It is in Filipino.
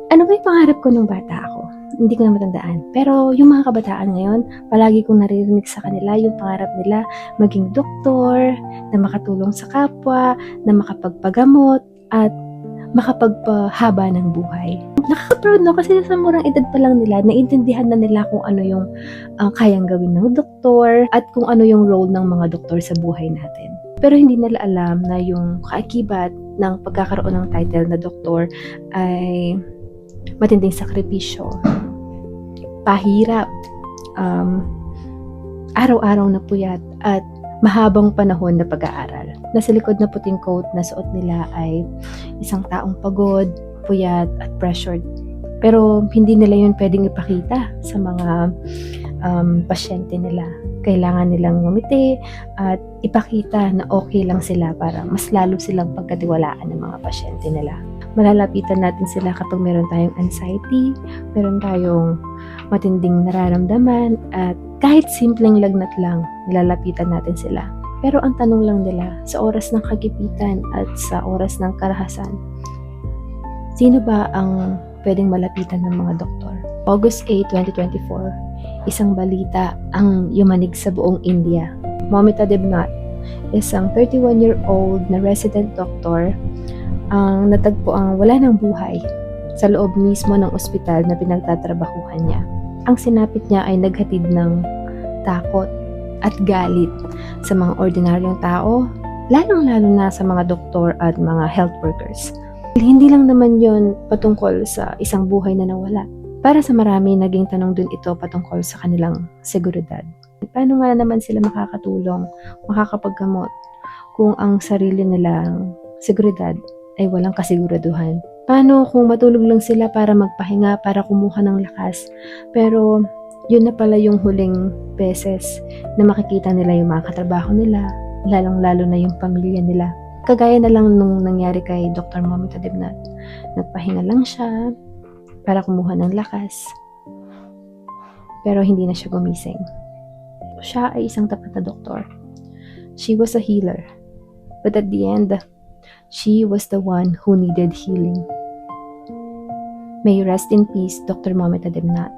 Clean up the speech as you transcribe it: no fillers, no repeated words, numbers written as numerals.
Ano ba yung pangarap ko nung bata ako? Hindi ko na matandaan. Pero yung mga kabataan ngayon, palagi kong naririnig sa kanila yung pangarap nila maging doktor, na makatulong sa kapwa, na makapagpagamot, at makapagpahaba ng buhay. Nakaka-proud no kasi sa murang edad pa lang nila, naintindihan na nila kung ano yung kayang gawin ng doktor at kung ano yung role ng mga doktor sa buhay natin. Pero hindi nila alam na yung kaakibat ng pagkakaroon ng title na doktor ay matinding sakripisyo, pahirap, araw-araw na puyat, at mahabang panahon na pag-aaral. Nasa likod na puting coat na suot nila ay isang taong pagod, puyat, at pressured. Pero hindi nila yun pwedeng ipakita sa mga pasyente nila. Kailangan nilang ngumiti at ipakita na okay lang sila para mas lalo silang pagkatiwalaan ng mga pasyente nila. Malalapitan natin sila kapag meron tayong anxiety, meron tayong matinding nararamdaman, at kahit simpleng lagnat lang, nilalapitan natin sila. Pero ang tanong lang nila, sa oras ng kagipitan at sa oras ng karahasan, sino ba ang pwedeng malapitan ng mga doktor? August 8, 2024, isang balita ang yumanig sa buong India. Momita Debnath, isang 31-year-old na resident doctor, ang natagpo ang wala ng buhay sa loob mismo ng ospital na pinagtatrabahuhan niya. Ang sinapit niya ay naghatid ng takot at galit sa mga ordinaryong tao, lalong-lalo na sa mga doktor at mga health workers. Hindi lang naman yon patungkol sa isang buhay na nawala. Para sa marami, naging tanong din ito patungkol sa kanilang seguridad. Paano nga naman sila makakatulong, makakapaggamot kung ang sarili nilang seguridad ay walang kasiguraduhan? Paano kung matulog lang sila para magpahinga, para kumuha ng lakas, pero yun na pala yung huling beses na makikita nila yung mga katrabaho nila, lalong-lalo na yung pamilya nila. Kagaya na lang nung nangyari kay Dr. Momita Debnath. Nagpahinga lang siya para kumuha ng lakas, pero hindi na siya gumising. Siya ay isang tapat na doktor. She was a healer. But at the end, she was the one who needed healing. May you rest in peace, Dr. Momita Debnath.